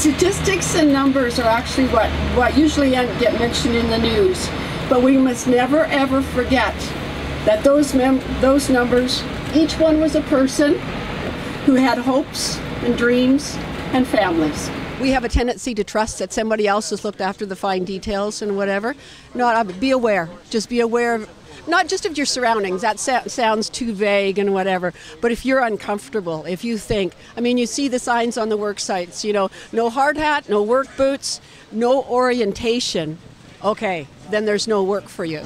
Statistics and numbers are actually what usually get mentioned in the news, but we must never ever forget that those numbers, each one was a person who had hopes and dreams and families. We have a tendency to trust that somebody else has looked after the fine details and whatever. Be aware. Just be aware of, not just of your surroundings, that sounds too vague and whatever, but if you're uncomfortable, if you think, I mean, you see the signs on the work sites, you know, no hard hat, no work boots, no orientation, okay, then there's no work for you.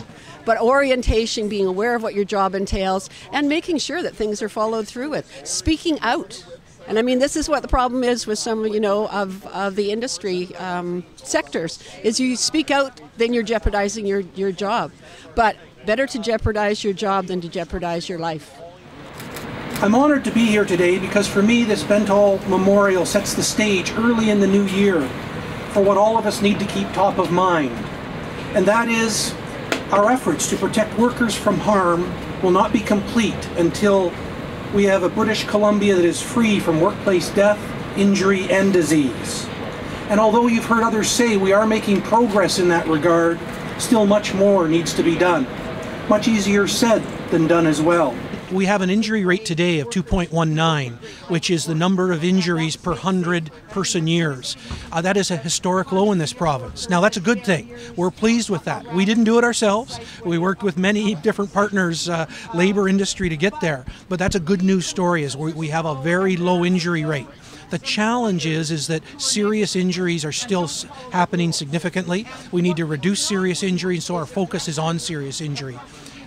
But orientation, being aware of what your job entails, and making sure that things are followed through with. Speaking out. And I mean, this is what the problem is with some, you know, of the industry sectors, is you speak out, then you're jeopardizing your job. But better to jeopardize your job than to jeopardize your life. I'm honored to be here today because for me this Bentall Memorial sets the stage early in the new year for what all of us need to keep top of mind. And that is, our efforts to protect workers from harm will not be complete until we have a British Columbia that is free from workplace death, injury, and disease. And although you've heard others say we are making progress in that regard, still much more needs to be done. Much easier said than done as well. We have an injury rate today of 2.19, which is the number of injuries per 100 person years. That is a historic low in this province. Now that's a good thing. We're pleased with that. We didn't do it ourselves. We worked with many different partners, labor industry, to get there. But that's a good news story, is we have a very low injury rate. The challenge is that serious injuries are still happening significantly. We need to reduce serious injuries, so our focus is on serious injury.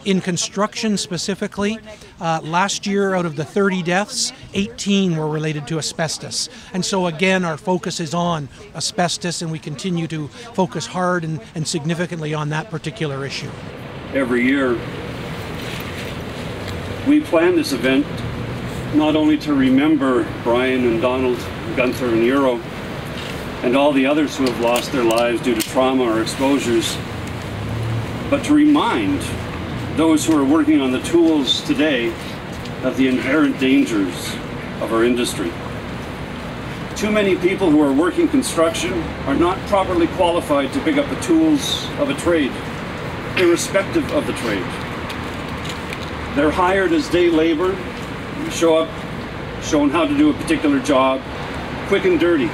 In construction specifically, last year out of the 30 deaths, 18 were related to asbestos. And so again, our focus is on asbestos, and we continue to focus hard and significantly on that particular issue. Every year, we plan this event not only to remember Brian and Donald, Gunther and Yrjo, and all the others who have lost their lives due to trauma or exposures, but to remind those who are working on the tools today of the inherent dangers of our industry. Too many people who are working construction are not properly qualified to pick up the tools of a trade, irrespective of the trade. They're hired as day labor, show up shown how to do a particular job, quick and dirty,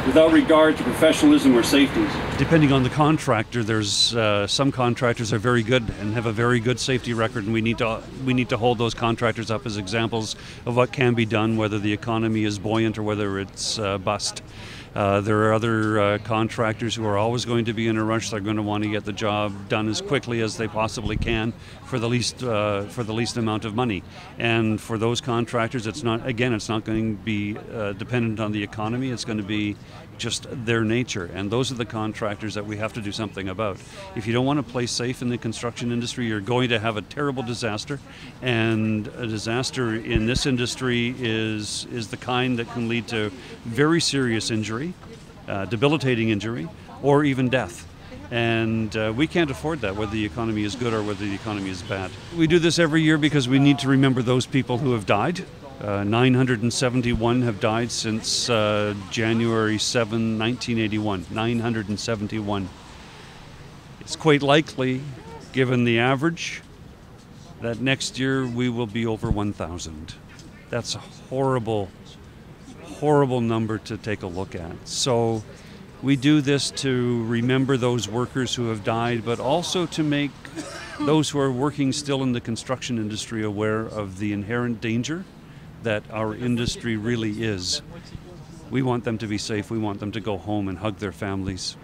without regard to professionalism or safety. Depending on the contractor, there's some contractors are very good and have a very good safety record, and we need to hold those contractors up as examples of what can be done, whether the economy is buoyant or whether it's bust. There are other contractors who are always going to be in a rush. They're going to want to get the job done as quickly as they possibly can for the least amount of money. And for those contractors, it's not going to be dependent on the economy. It's going to be just their nature, and those are the contractors that we have to do something about. If you don't want to play safe in the construction industry, you're going to have a terrible disaster, and a disaster in this industry is the kind that can lead to very serious injury, debilitating injury, or even death. And we can't afford that, whether the economy is good or whether the economy is bad. We do this every year because we need to remember those people who have died. 971 have died since January 7, 1981. 971. It's quite likely, given the average, that next year we will be over 1,000. That's a horrible, horrible number to take a look at. So we do this to remember those workers who have died, but also to make those who are working still in the construction industry aware of the inherent danger that our industry really is. We want them to be safe. We want them to go home and hug their families.